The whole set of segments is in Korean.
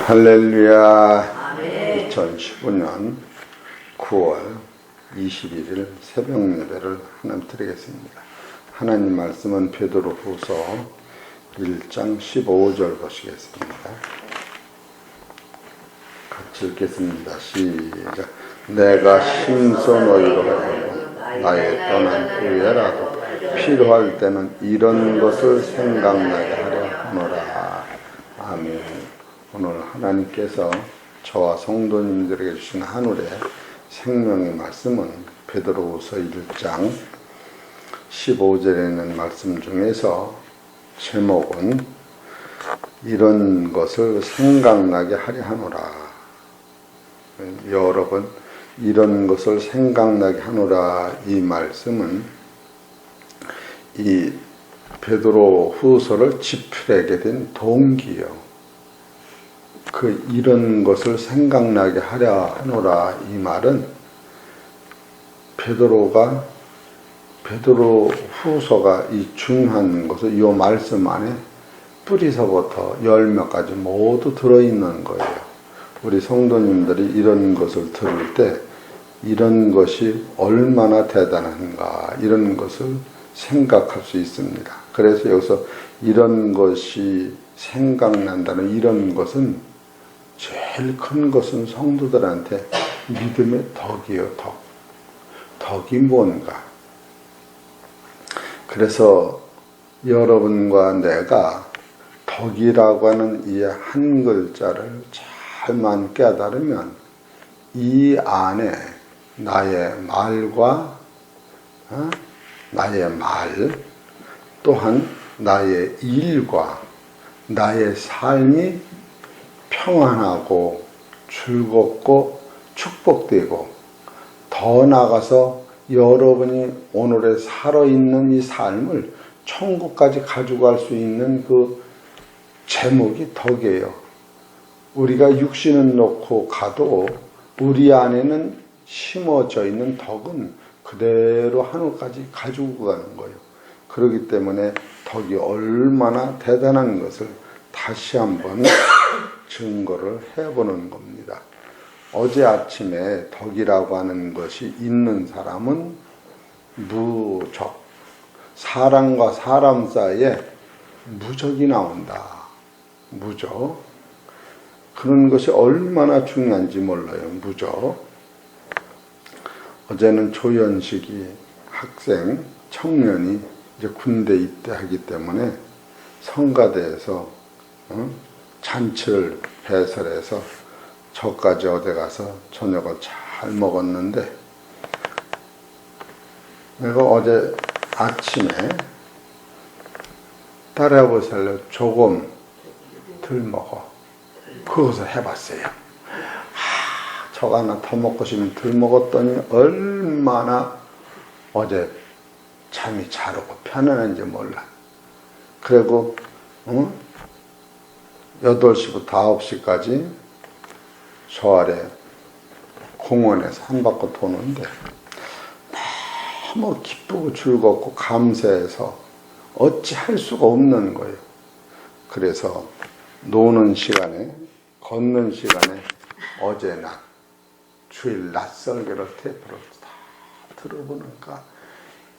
할렐루야. 2015년 9월 21일 새벽 예배를 하나님 드리겠습니다. 하나님 말씀은 베드로후서 1장 15절 보시겠습니다. 같이 읽겠습니다. 시작. 내가 심소 너희로 하여금 나의 떠난 후에라도 필요할 때는 이런 것을 생각나게 하려 하노라. 아멘. 오늘 하나님께서 저와 성도님들에게 주신 하늘의 생명의 말씀은 베드로후서 1장 15절에 있는 말씀 중에서 제목은 이런 것을 생각나게 하려 하노라. 여러분, 이런 것을 생각나게 하노라, 이 말씀은 이 베드로후서를 집필하게 된 동기요. 이런 것을 생각나게 하려 하노라, 이 말은 베드로후서가 이 중요한 것을 이 말씀 안에 뿌리서부터 열매까지 모두 들어있는 거예요. 우리 성도님들이 이런 것을 들을 때 이런 것이 얼마나 대단한가, 이런 것을 생각할 수 있습니다. 그래서 여기서 이런 것이 생각난다는 이런 것은 제일 큰 것은 성도들한테 믿음의 덕이에요. 덕이 뭔가. 그래서 여러분과 내가 덕이라고 하는 이 한 글자를 잘만 깨달으면 이 안에 나의 말과 나의 말, 또한 나의 일과 나의 삶이 평안하고 즐겁고 축복되고, 더 나아가서 여러분이 오늘에 살아있는 이 삶을 천국까지 가져갈 수 있는 그 제목이 덕이에요. 우리가 육신을 놓고 가도 우리 안에는 심어져 있는 덕은 그대로 하늘까지 가지고 가는 거예요. 그렇기 때문에 덕이 얼마나 대단한 것을 다시 한번 증거를 해보는 겁니다. 어제 아침에 덕이라고 하는 것이 있는 사람은 무적, 사람과 사람 사이에 무적이 나온다. 무적. 그런 것이 얼마나 중요한지 몰라요. 무적. 어제는 조연식이 학생, 청년이 이제 군대 입대하기 때문에 성가대에서 잔치를 배설해서 저까지 어디 가서 저녁을 잘 먹었는데, 내가 어제 아침에 딸아버지를 조금 덜 먹어. 그것을 해봤어요. 저거 하나 더 먹고 싶으면 덜 먹었더니 얼마나 어제 잠이 잘 오고 편안한지 몰라. 그리고 8시부터 9시까지 저 아래 공원에서 한 바퀴 도는데 너무 기쁘고 즐겁고 감사해서 어찌 할 수가 없는 거예요. 그래서 노는 시간에, 걷는 시간에 어제 낮, 주일 낮설교를 테이프로 다 들어보니까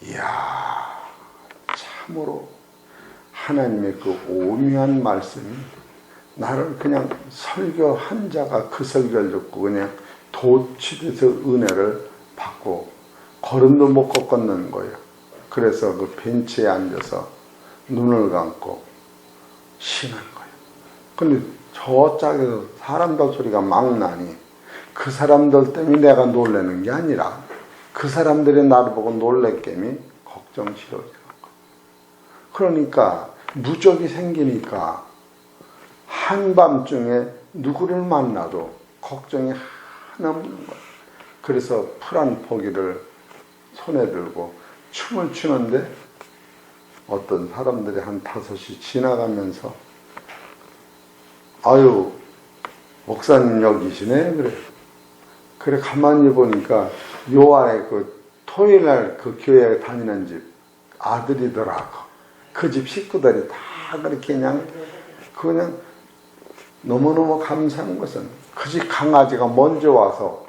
이야, 참으로 하나님의 그 오묘한 말씀이 나를 그냥 설교 한 자가 그 설교를 듣고 그냥 도취돼서 은혜를 받고 걸음도 못 걷는 거예요. 그래서 그 벤치에 앉아서 눈을 감고 쉬는 거예요. 근데 저짝에서 사람들 소리가 막 나니 그 사람들 때문에 내가 놀라는 게 아니라 그 사람들이 나를 보고 놀랬겠니 걱정스러워지는 거예요. 그러니까 무적이 생기니까 한밤중에 누구를 만나도 걱정이 하나 없는 거예요. 그래서 풀한 포기를 손에 들고 춤을 추는데 어떤 사람들이 한 5이 지나가면서 아유, 목사님 여기시네? 그래 가만히 보니까 요 아래 그 토요일날 그 교회에 다니는 집 아들이더라고. 그 집 식구들이 다 그렇게 그냥 너무너무 감사한 것은 그지 강아지가 먼저 와서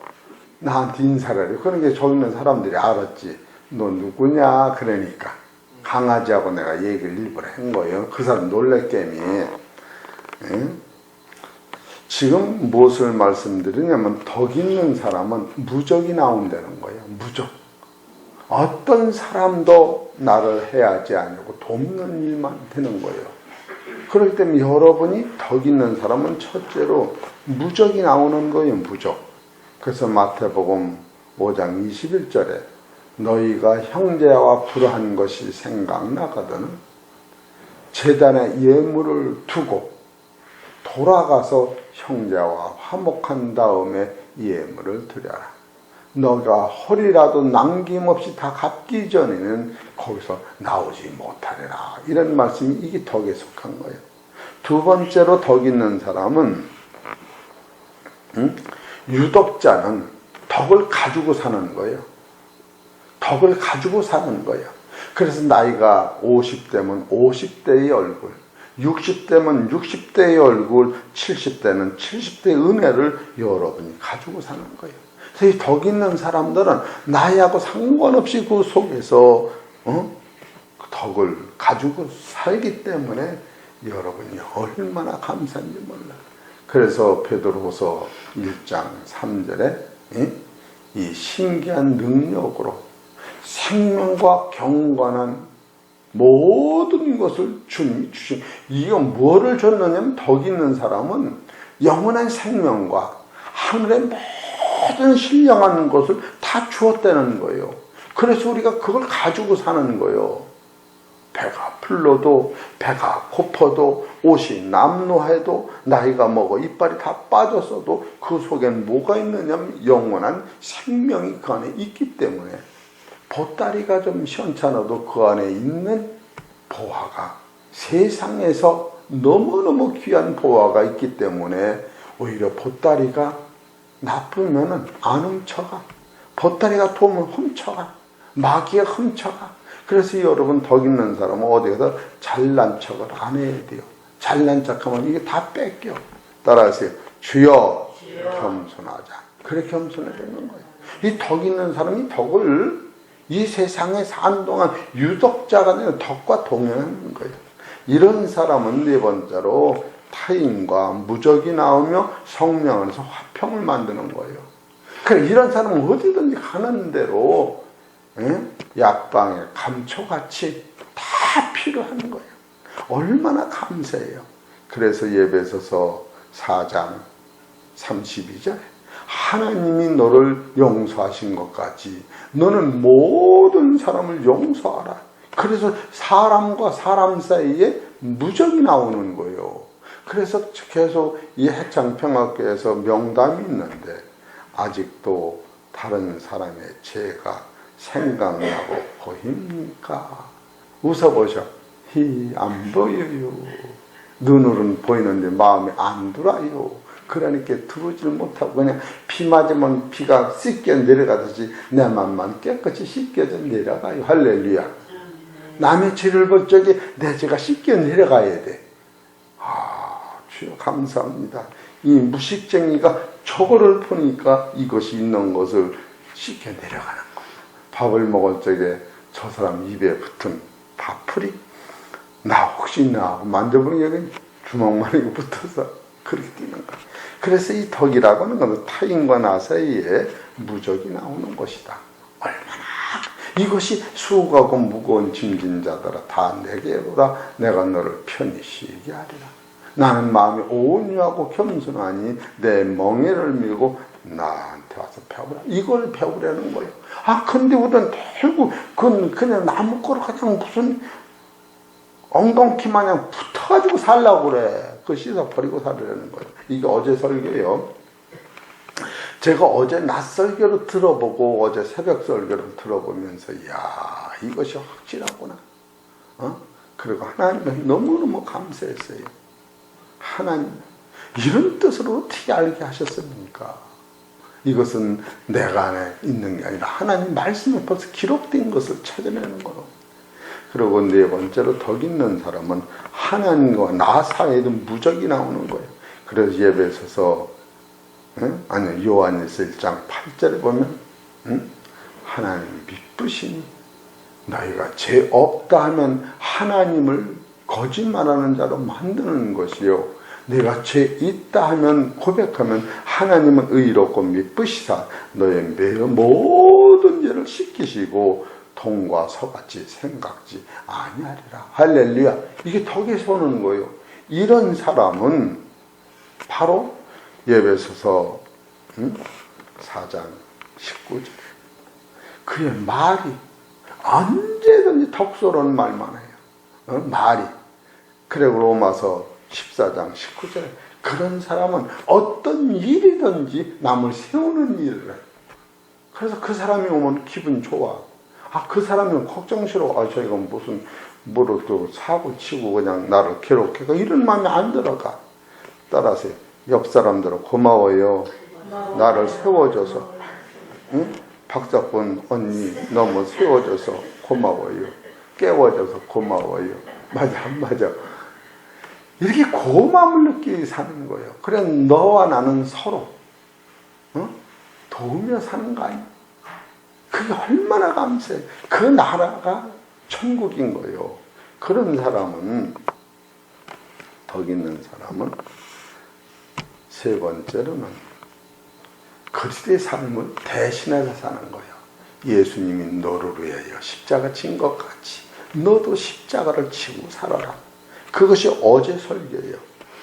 나한테 인사를 해요. 그러니까 저기 있는 사람들이 알았지. 너 누구냐? 그러니까 강아지하고 내가 얘기를 일부러 한 거예요. 그 사람 놀랄게임이. 지금 무엇을 말씀드리냐면 덕 있는 사람은 무적이 나온다는 거예요. 무적. 어떤 사람도 나를 해하지 않고 돕는 일만 되는 거예요. 그럴 때면 여러분이 덕 있는 사람은 첫째로 무적이 나오는 거예요. 무적. 그래서 마태복음 5장 21절에 너희가 형제와 불화한 것이 생각나거든 제단에 예물을 두고 돌아가서 형제와 화목한 다음에 예물을 드려라. 너가 허리라도 남김없이 다 갚기 전에는 거기서 나오지 못하리라. 이런 말씀이 이게 덕에 속한 거예요. 두 번째로 덕 있는 사람은 유덕자는 덕을 가지고 사는 거예요. 덕을 가지고 사는 거예요. 그래서 나이가 50대면 50대의 얼굴, 60대면 60대의 얼굴, 70대는 70대의 은혜를 여러분이 가지고 사는 거예요. 그래서 이 덕 있는 사람들은 나이하고 상관없이 그 속에서 덕을 가지고 살기 때문에 여러분이 얼마나 감사한지 몰라요. 그래서 베드로후서 1장 3절에 이 신기한 능력으로 생명과 경건한 모든 것을 주님이 주신, 이건 뭐를 줬느냐면 덕 있는 사람은 영원한 생명과 하늘의 모든 신령한 것을 다 주었다는 거예요. 그래서 우리가 그걸 가지고 사는 거예요. 배가 불러도, 배가 고파도, 옷이 남노해도, 나이가 먹어 이빨이 다 빠졌어도 그 속엔 뭐가 있느냐면 영원한 생명이 그 안에 있기 때문에 보따리가 좀 시원찮아도 그 안에 있는 보화가 세상에서 너무너무 귀한 보화가 있기 때문에 오히려 보따리가 나쁘면은 안 훔쳐가. 보따리가 도면 훔쳐가. 마귀가 훔쳐가. 그래서 여러분 덕 있는 사람은 어디 가서 잘난 척을 안 해야 돼요. 잘난 척하면 이게 다 뺏겨. 따라하세요. 주여 겸손하자. 그래 겸손해야 되는 거예요. 이 덕 있는 사람이 덕을 이 세상에 사는 동안 유덕자가 아니라 덕과 동행하는 거예요. 이런 사람은 네 번째로 타인과 무적이 나오며 성령 안에서 화평을 만드는 거예요. 그래 이런 사람은 어디든지 가는 대로 약방에 감초같이 다 필요한 거예요. 얼마나 감사해요. 그래서 예배소서 4장 32절에 하나님이 너를 용서하신 것 같이 너는 모든 사람을 용서하라. 그래서 사람과 사람 사이에 무적이 나오는 거예요. 그래서 계속 이 해창평화교에서 명담이 있는데 아직도 다른 사람의 죄가 생각나고 보입니까? 웃어보셔. 안 보여요. 눈으로는 보이는데 마음이 안 들어요. 그러니까 들어오질 못하고 그냥 비 맞으면 비가 씻겨 내려가듯이 내 맘만 깨끗이 씻겨져 내려가요. 할렐루야. 남의 죄를 볼 적에 내 죄가 씻겨 내려가야 돼. 주여 감사합니다. 이 무식쟁이가 저거를 보니까 이것이 있는 것을 씻겨 내려가는 거예요. 밥을 먹을 적에 저 사람 입에 붙은 밥풀이 나 혹시나 하고 만져보니 여기 주먹만이 붙어서 그렇게 뛰는 거예요. 그래서 이 덕이라고 하는 것은 타인과 나 사이에 무적이 나오는 것이다. 얼마나 이것이 수고하고 무거운 짐진 자들아 다 내게 오라. 내가 너를 편히 쉬게 하리라. 나는 마음이 온유하고 겸손하니 내 멍에를 밀고 나한테 와서 배우라. 이걸 배우라는 거예요. 근데 우리는 결국 그냥 나무꼬리 그냥 무슨 엉겅퀴 마냥 붙어가지고 살라고 그래. 그거 씻어버리고 살으라는 거예요. 이게 어제 설교예요. 제가 어제 낮 설교를 들어보고 어제 새벽 설교를 들어보면서 이야 이것이 확실하구나. 그리고 하나님은 너무너무 감사했어요. 하나님 이런 뜻으로 어떻게 알게 하셨습니까? 이것은 내가 안에 있는 게 아니라 하나님 말씀에 벌써 기록된 것을 찾아내는 거로. 그리고 네 번째로 덕 있는 사람은 하나님과 나 사이에도 무적이 나오는 거예요. 그래서 예배에 서서 아니 요한일서 1장 8절에 보면 하나님 미쁘시니 너희가 죄 없다 하면 하나님을 거짓말하는 자로 만드는 것이요 내가 죄 있다 하면 고백하면 하나님은 의롭고 미쁘시사 너의 모든 죄를 씻기시고 동과 서같이 생각지 아니하리라. 할렐루야. 이게 덕에서 오는 거예요. 이런 사람은 바로 예배에 서서 4장 19절 그의 말이 언제든지 덕스러운 말만 해요. 말이. 그리고 로마서 14장 19절에 그런 사람은 어떤 일이든지 남을 세우는 일을 해요. 그래서 그 사람이 오면 기분 좋아. 그 사람은 걱정 싫어. 저희가 무슨 뭐로 또 사고 치고 그냥 나를 괴롭게 이런 마음이 안 들어가. 따라서 옆 사람들은 고마워요. 나를 세워줘서. 응? 박사분 언니 너무 세워줘서 고마워요. 깨워줘서 고마워요. 맞아. 이렇게 고마움을 느끼게 사는 거예요. 그래 너와 나는 서로 도우며 사는 거 아니야. 그게 얼마나 감사해. 그 나라가 천국인 거예요. 그런 사람은 덕 있는 사람은 세 번째로는 그리스도의 삶을 대신해서 사는 거예요. 예수님이 너를 위하여 십자가 진 것 같이 너도 십자가를 지고 살아라. 그것이 어제 설교예요.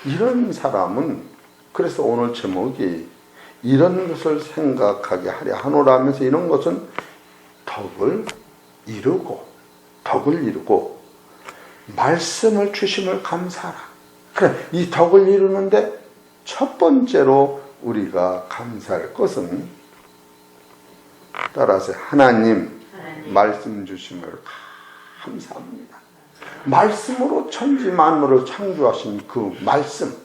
이런 사람은 그래서 오늘 제목이 이런 것을 생각하게 하려 하노라 하면서 이런 것은 덕을 이루고 말씀을 주심을 감사하라. 그래 이 덕을 이루는데 첫 번째로 우리가 감사할 것은 따라서 하나님 말씀 주심을 감사합니다. 말씀으로 천지 만물을 창조하신 그 말씀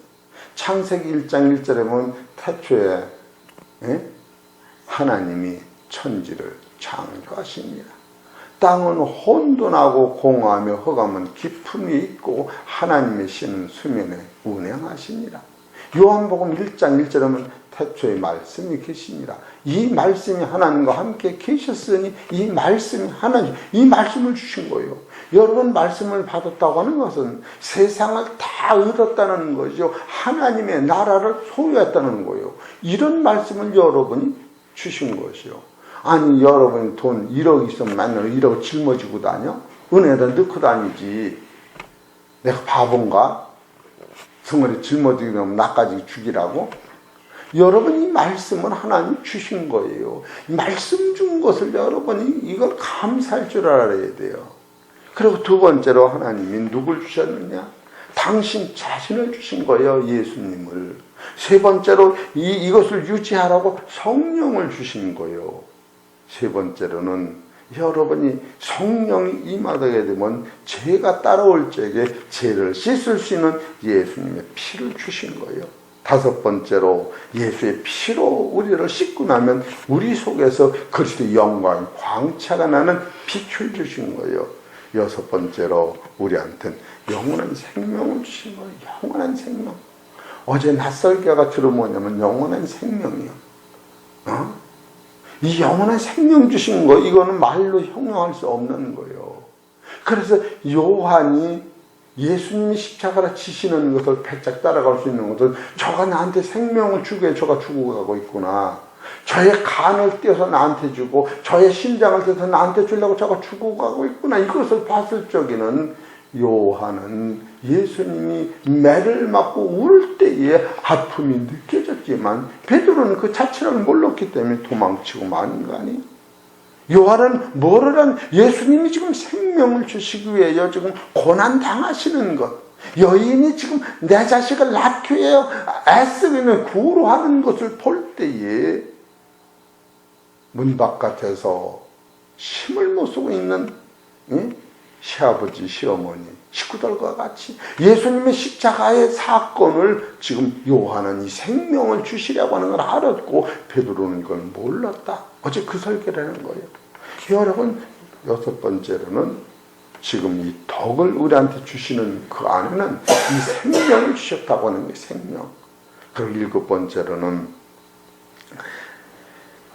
창세기 1장 1절에 보면 태초에 하나님이 천지를 창조하십니다. 땅은 혼돈하고 공허하며 흑암은 깊음이 있고 하나님의 신은 수면에 운행하십니다. 요한복음 1장 1절에 보면 태초에 말씀이 계십니다. 이 말씀이 하나님과 함께 계셨으니 이 말씀이 하나님, 이 말씀을 주신 거예요. 여러분 말씀을 받았다고 하는 것은 세상을 다 얻었다는 거죠. 하나님의 나라를 소유했다는 거예요. 이런 말씀을 여러분이 주신 것이요. 아니 여러분이 돈 1억 있으면 맨날 1억 짊어지고 다녀? 은행에다 넣고 다니지. 내가 바본가? 성월이 짊어지게 되면 나까지 죽이라고? 여러분이 이 말씀을 하나님 주신 거예요. 말씀 준 것을 여러분이 이걸 감사할 줄 알아야 돼요. 그리고 두 번째로 하나님이 누굴 주셨느냐? 당신 자신을 주신 거예요. 예수님을. 세 번째로 이것을 유지하라고 성령을 주신 거예요. 세 번째로는 여러분이 성령이 임하게 되면 죄가 따라올 적에 죄를 씻을 수 있는 예수님의 피를 주신 거예요. 다섯 번째로 예수의 피로 우리를 씻고 나면 우리 속에서 그리스도의 영광, 광채가 나는 빛을 주신 거예요. 여섯 번째로 우리한테는 영원한 생명을 주신 거예요. 영원한 생명. 어제 낯설게가 주로 뭐냐면 영원한 생명이요. 이 영원한 생명 주신 거 이거는 말로 형용할 수 없는 거예요. 그래서 요한이 예수님이 십자가를 지시는 것을 배짝 따라갈 수 있는 것은 저가 나한테 생명을 주게 저가 죽어가고 있구나. 저의 간을 떼어서 나한테 주고 저의 심장을 떼어서 나한테 주려고 저가 죽어가고 있구나. 이것을 봤을 적에는 요한은 예수님이 매를 맞고 울 때에 아픔이 느껴졌지만 베드로는 그 자체를 몰랐기 때문에 도망치고 마는 거 아니에요? 요한은 뭐를 한 예수님이 지금 생명을 주시기 위해서 지금 고난 당하시는 것, 여인이 지금 내 자식을 낳기 위해 애쓰고 있는 구로하는 것을 볼 때에 문 바깥에서 힘을 못 쓰고 있는 시아버지, 시어머니, 식구들과 같이 예수님의 십자가의 사건을 지금 요한은 이 생명을 주시려고 하는 걸 알았고 베드로는 이걸 몰랐다. 어제 그 설교를 하는 거예요. 여러분, 여섯 번째로는 지금 이 덕을 우리한테 주시는 그 안에는 이 생명을 주셨다고 하는 게 생명. 그리고 7번째로는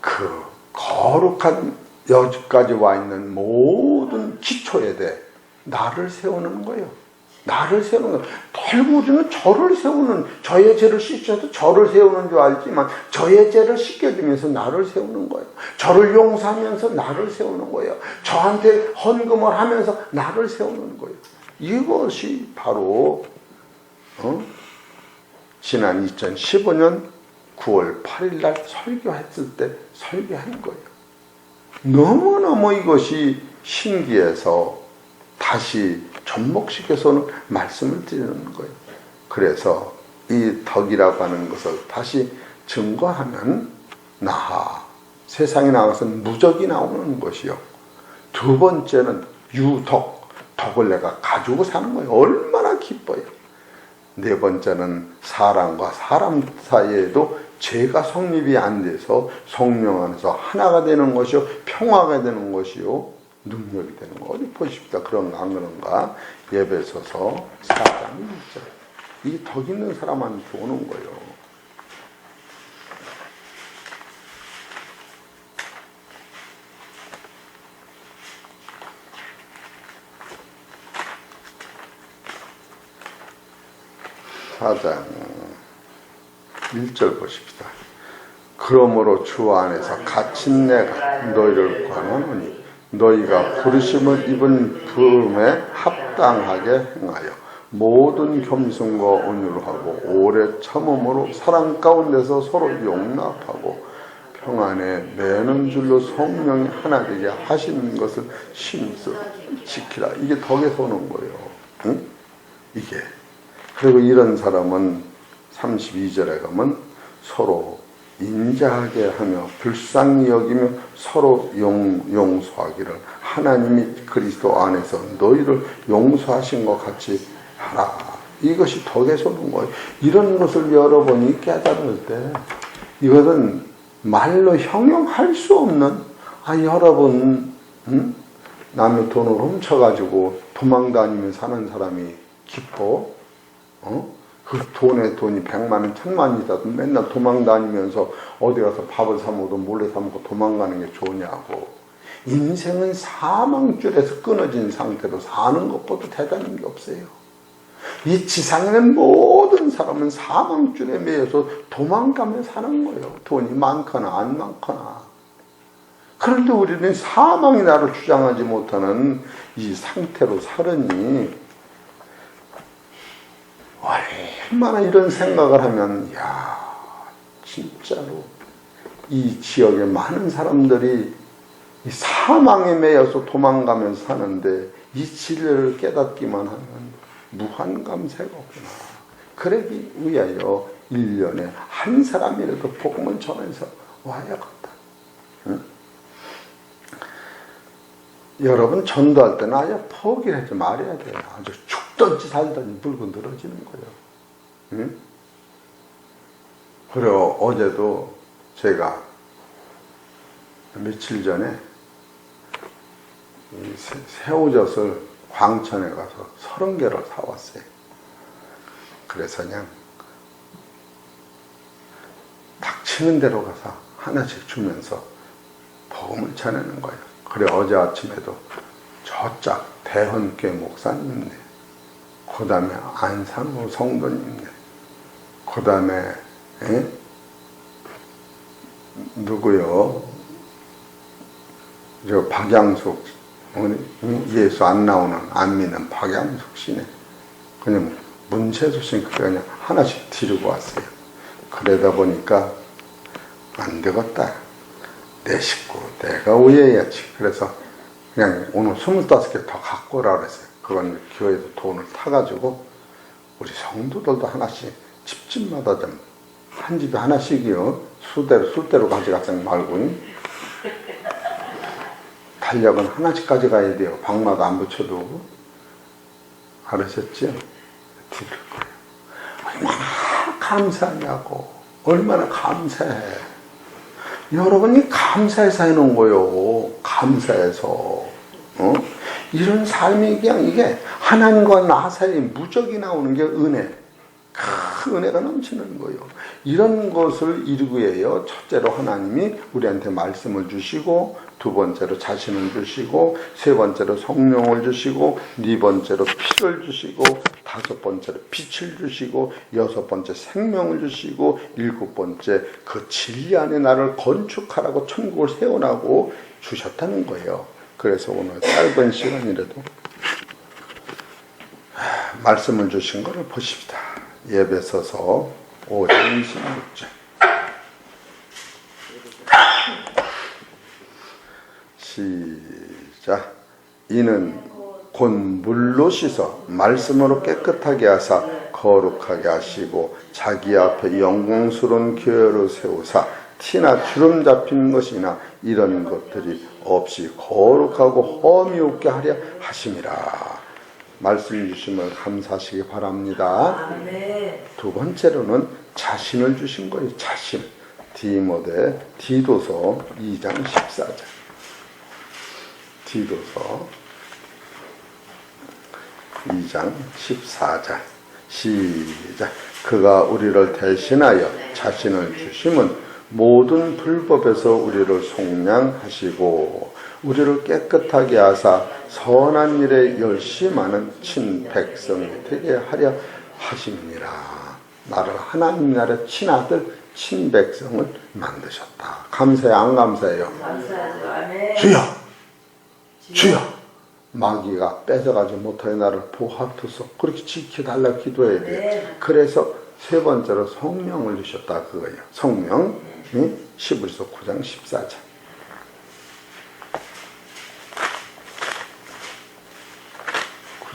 그 거룩한 여기까지 와 있는 모든 기초에 대해 나를 세우는 거예요. 나를 세우는 거예요. 결국 우리는 저를 세우는, 저의 죄를 씻어도 저를 세우는 줄 알지만 저의 죄를 씻겨주면서 나를 세우는 거예요. 저를 용서하면서 나를 세우는 거예요. 저한테 헌금을 하면서 나를 세우는 거예요. 이것이 바로 지난 2015년 9월 8일 날 설교했을 때 설교한 거예요. 너무너무 이것이 신기해서 다시 접목시켜서는 말씀을 드리는 거예요. 그래서 이 덕이라고 하는 것을 다시 증거하면 세상에 나가서는 무적이 나오는 것이요. 2번째는 유덕, 덕을 내가 가지고 사는 거예요. 얼마나 기뻐요. 4번째는 사람과 사람 사이에도 죄가 성립이 안 돼서 성령 안에서 하나가 되는 것이요, 평화가 되는 것이요, 능력이 되는 거. 어디 보십시다. 그런가 안 그런가? 예배소서 4장 1절. 이 덕 있는 사람한테 오는 거예요. 사장 1절 보십시다. 그러므로 주 안에서 갇힌 내가 너희를 권하노니 너희가 부르심을 입은 부름에 합당하게 행하여 모든 겸손과 온유를 하고 오래 참음으로 사랑 가운데서 서로 용납하고 평안에 매는 줄로 성령이 하나 되게 하시는 것을 심써 지키라. 이게 덕에서 오는 거예요. 응? 이게. 그리고 이런 사람은 32절에 가면 서로 인자하게 하며 불쌍히 여기며 서로 용서하기를 하나님이 그리스도 안에서 너희를 용서하신 것 같이 하라. 이것이 덕에서 오는 거예요. 이런 것을 여러분이 깨달을 때 이것은 말로 형용할 수 없는, 여러분 남의 돈을 훔쳐가지고 도망다니며 사는 사람이 기뻐? 그 돈이 100만원, 1000만원이라도 맨날 도망다니면서 어디 가서 밥을 사 먹어도 몰래 사 먹고 도망가는 게 좋냐고. 인생은 사망줄에서 끊어진 상태로 사는 것보다 대단한 게 없어요. 이 지상에는 모든 사람은 사망줄에 매여서 도망가며 사는 거예요. 돈이 많거나 안 많거나. 그런데 우리는 사망이 나를 주장하지 못하는 이 상태로 살으니 얼마나 이런 생각을 하면 진짜로 이 지역에 많은 사람들이 이 사망에 매여서 도망가면서 사는데 이 진리를 깨닫기만 하면 무한 감사가 없구나. 그러기 위하여 1년에 한 사람이라도 복음을 전해서 와야겠다. 응? 여러분 전도할 때는 아예 포기를 하지 말아야 돼요. 아주 죽든지 살든지 물고 늘어지는 거예요. 응? 그리고 어제도 제가 며칠 전에 이 새우젓을 광천에 가서 30개를 사왔어요. 그래서 그냥 닥치는 대로 가서 하나씩 주면서 복음을 전하는 거예요. 그래 어제 아침에도 저짝 대헌교회 목사님네, 그 다음에 안산호 성도님네, 그 다음에 누구요? 저 박양숙, 예수 안 나오는 안 믿는 박양숙 씨네. 그냥 문세수 씨는 그냥 하나씩 드리고 왔어요. 그러다 보니까 안 되겠다. 내 식구 내가 우애해야지. 그래서 그냥 오늘 25개 더 갖고 오라 그랬어요. 그건 교회에서 돈을 타가지고 우리 성도들도 하나씩 집집마다 좀 한 집에 하나씩이요. 술대로 가져가지 말고 달력은 하나씩 가져가야 돼요. 방마다 안 붙여두고. 알으셨죠? 드릴 거예요. 얼마나 감사하냐고. 얼마나 감사해. 여러분이 감사해서 해놓은 거요. 감사해서. 이런 삶이 그냥 이게 하나님과 나 사이에 무적이 나오는 게 은혜. 그 은혜가 넘치는 거예요. 이런 것을 이루기 위하여 첫째로 하나님이 우리한테 말씀을 주시고, 두 번째로 자신을 주시고, 세 번째로 성령을 주시고, 네 번째로 피를 주시고, 다섯 번째로 빛을 주시고, 여섯 번째 생명을 주시고, 일곱 번째 그 진리 안에 나를 건축하라고 천국을 세워나고 주셨다는 거예요. 그래서 오늘 짧은 시간이라도 말씀을 주신 것을 보십시다. 에베소서 5장 26절. 시작. 이는 곧 물로 씻어 말씀으로 깨끗하게 하사 거룩하게 하시고 자기 앞에 영광스러운 교회로 세우사 티나 주름 잡힌 것이나 이런 것들이 없이 거룩하고 험이 없게 하려 하심이라. 말씀 주심을 감사하시기 바랍니다. 두 번째로는 자신을 주신 거예요. 자신. 디도서 2장 14절. 디도서 2장 14절. 시작. 그가 우리를 대신하여 자신을 주심은 모든 불법에서 우리를 속량하시고 우리를 깨끗하게 하사 선한 일에 열심하는 친백성이 되게 하려 하심이니라. 나를 하나님 나라의 친아들 친백성을 만드셨다. 감사해요? 안 감사해요? 감사하죠. 아멘. 주여 마귀가 뺏어가지 못하게 나를 보호하소서. 그렇게 지켜달라 기도해야 돼요. 네. 그래서 세 번째로 성령을 주셨다 그거예요. 성령. 히브리서 9장 14절.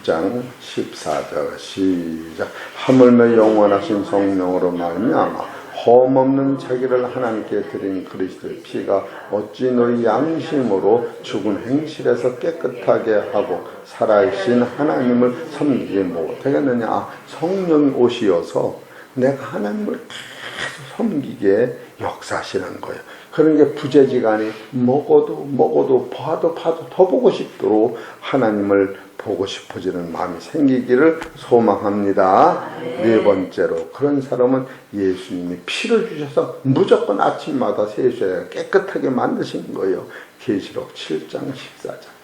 장 14절 시작. 하물며 영원하신 성령으로 말미암아 험없는 자기를 하나님께 드린 그리스도의 피가 어찌 너희 양심으로 죽은 행실에서 깨끗하게 하고 살아계신 하나님을 섬기지 못하겠느냐. 성령이 오시어서 내가 하나님을 계속 섬기게 역사하시는 거예요. 그런 게 부재지간에 먹어도 봐도 더 보고 싶도록 하나님을 보고 싶어지는 마음이 생기기를 소망합니다. 네 번째로 그런 사람은 예수님이 피를 주셔서 무조건 아침마다 세수해야 깨끗하게 만드신 거예요. 계시록 7장 14절.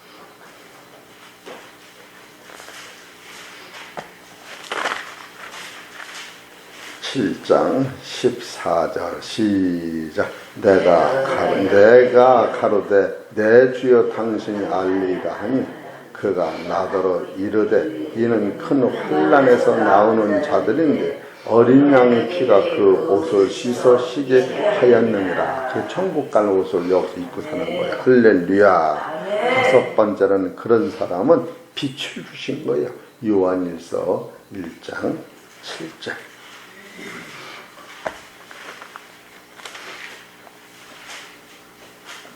(7장 14절) 시작. 내가 가로되 내 주여 당신이 알리다 하니 그가 나더러 이르되 이는 큰 환난에서 나오는 자들인데 어린 양의 피가 그 옷을 씻어 쉬게 하였느니라. 그 천국 갈 옷을 여기서 입고 사는 거예요. 할렐루야. 다섯 번째로는 그런 사람은 빛을 주신 거예요. 요한일서 1장 7절.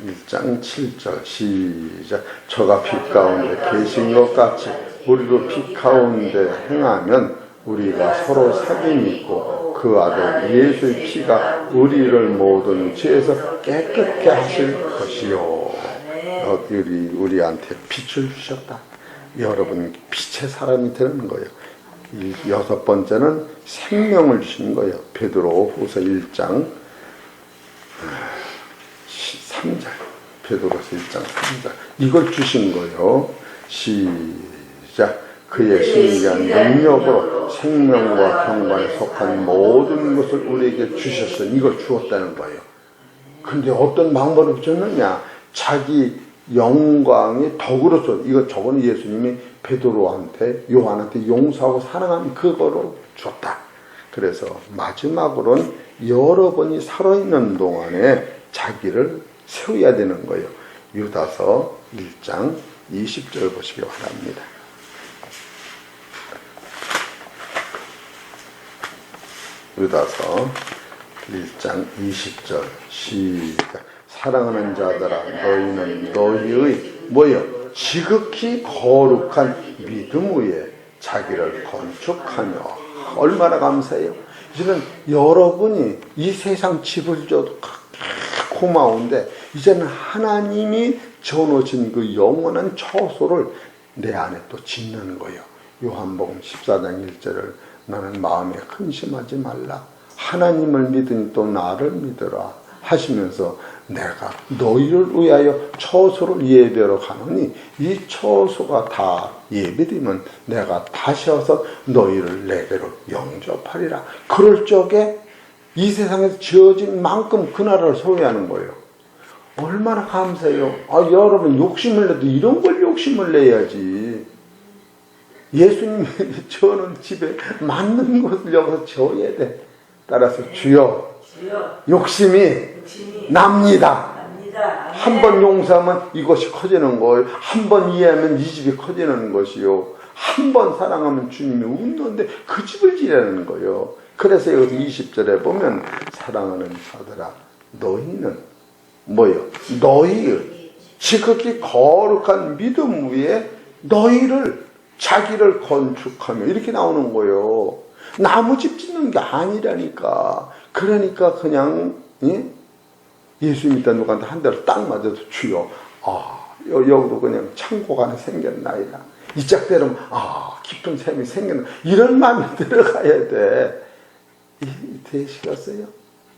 1장 7절 시작. 저가 빛 가운데 계신 것 같이 우리도 빛 가운데 행하면 우리가 서로 사귐이 있고 그 아들 예수의 피가 우리를 모든 죄에서 깨끗게 하실 것이요. 우리한테 빛을 주셨다. 여러분 빛의 사람이 되는 거예요. 여섯 번째는 생명을 주시는 거예요. 베드로후서 1장 3절. 베드로서 1장 3절. 이걸 주신 거예요. 시작. 그의 신기한 능력으로 생명과 경관에 속한 모든 것을 우리에게 주셨으니 이걸 주었다는 거예요. 근데 어떤 방법으로 주셨느냐? 자기 영광의 덕으로서 저거는 예수님이 베드로한테 요한한테 용서하고 사랑하는 그거로 줬다. 그래서 마지막으로는 여러분이 살아있는 동안에 자기를 세워야 되는 거예요. 유다서 1장 20절 보시기 바랍니다. 유다서 1장 20절 시작. 사랑하는 자들아 너희는 너희의 뭐요? 지극히 거룩한 믿음 위에 자기를 건축하며. 얼마나 감사해요. 이제는 여러분이 이 세상 집을 줘도 고마운데 이제는 하나님이 지어놓으신 그 영원한 처소를 내 안에 또 짓는 거예요. 요한복음 14장 1절을 너는 마음에 근심하지 말라. 하나님을 믿으니 또 나를 믿으라 하시면서 내가 너희를 위하여 처소를 예배하러 가노니 이 처소가 다 예배되면 내가 다시 와서 너희를 내게로 영접하리라. 그럴 적에 이 세상에서 지어진 만큼 그 나라를 소유하는 거예요. 얼마나 감사해요. 여러분 욕심을 내도 이런 걸 욕심을 내야지. 예수님이 저는 집에 맞는 것을 여기서 지어야 돼. 따라서 주여 욕심이 납니다. 한 번 용서하면 이것이 커지는 거예요. 한 번 이해하면 이 집이 커지는 것이요. 한 번 사랑하면 주님이 웃는데 그 집을 지내는 거예요. 그래서 여기서 20절에 보면 사랑하는 자들아 너희는 뭐요? 너희의 지극히 거룩한 믿음 위에 너희를 자기를 건축하며 이렇게 나오는 거예요. 나무집 짓는 게 아니라니까. 그러니까 그냥 예수 믿다 누구한테 한 대를 딱 맞아도 주여 여기도 그냥 창고가 하나 생겼나이다. 이짝 때리면 깊은 샘이 생겼나. 이런 마음이 들어가야 돼. 되시겠어요?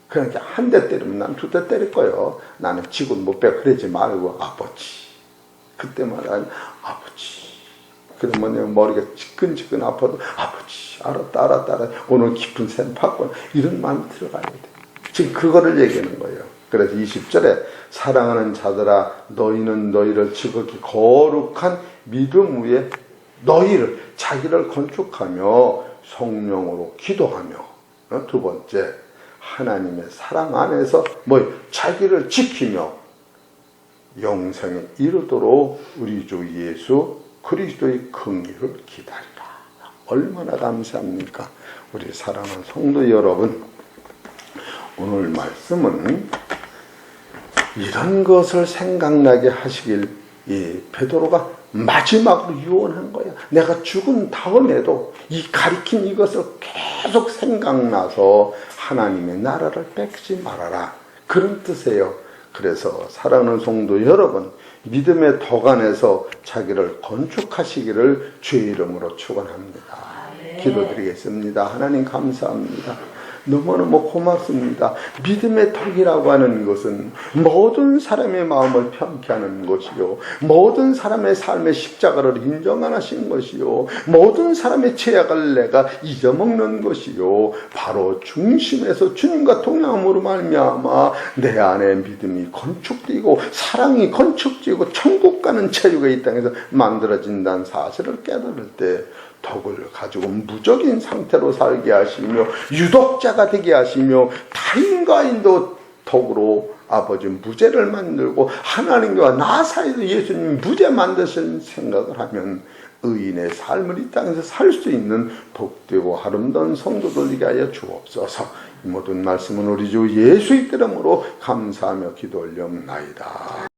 그러니까 한 대 때리면 난 두 대 때릴 거예요. 나는 지금 못 빼 그러지 말고 아버지. 그때마다 아버지. 그러면 머리가 지끈지끈 아파도 아버지 알았다 오늘 깊은 샘 팠구나. 이런 마음이 들어가야 돼. 지금 그거를 얘기하는 거예요. 그래서 20절에 사랑하는 자들아 너희는 너희를 지극히 거룩한 믿음 위에 너희를 자기를 건축하며 성령으로 기도하며 두 번째 하나님의 사랑 안에서 자기를 지키며 영생에 이르도록 우리 주 예수 그리스도의 긍휼을 기다리라. 얼마나 감사합니까? 우리 사랑하는 성도 여러분, 오늘 말씀은 이런 것을 생각나게 하시길 베드로가 마지막으로 유언한 거야. 내가 죽은 다음에도 이 가리킨 이것을 계속 생각나서 하나님의 나라를 뺏지 말아라. 그런 뜻이에요. 그래서 사랑하는 성도 여러분, 믿음의 덕 안에서 자기를 건축하시기를 주의 이름으로 축원합니다. 기도드리겠습니다. 하나님 감사합니다. 너무너무 고맙습니다. 믿음의 덕이라고 하는 것은 모든 사람의 마음을 편케 하는 것이요, 모든 사람의 삶의 십자가를 인정하신 것이요, 모든 사람의 죄악을 내가 잊어먹는 것이요, 바로 중심에서 주님과 동행함으로 말미암아 내 안에 믿음이 건축되고 사랑이 건축되고 천국 가는 체류가 이 땅에서 만들어진다는 사실을 깨달을 때 덕을 가지고 무적인 상태로 살게 하시며 유독자가 되게 하시며 타인과인도 덕으로 아버지 무죄를 만들고 하나님과 나 사이도 예수님 무죄 만드신 생각을 하면 의인의 삶을 이 땅에서 살 수 있는 복되고 아름다운 성도들 되게 하여 주옵소서. 이 모든 말씀은 우리 주 예수의 이름으로 감사하며 기도 올려옵나이다.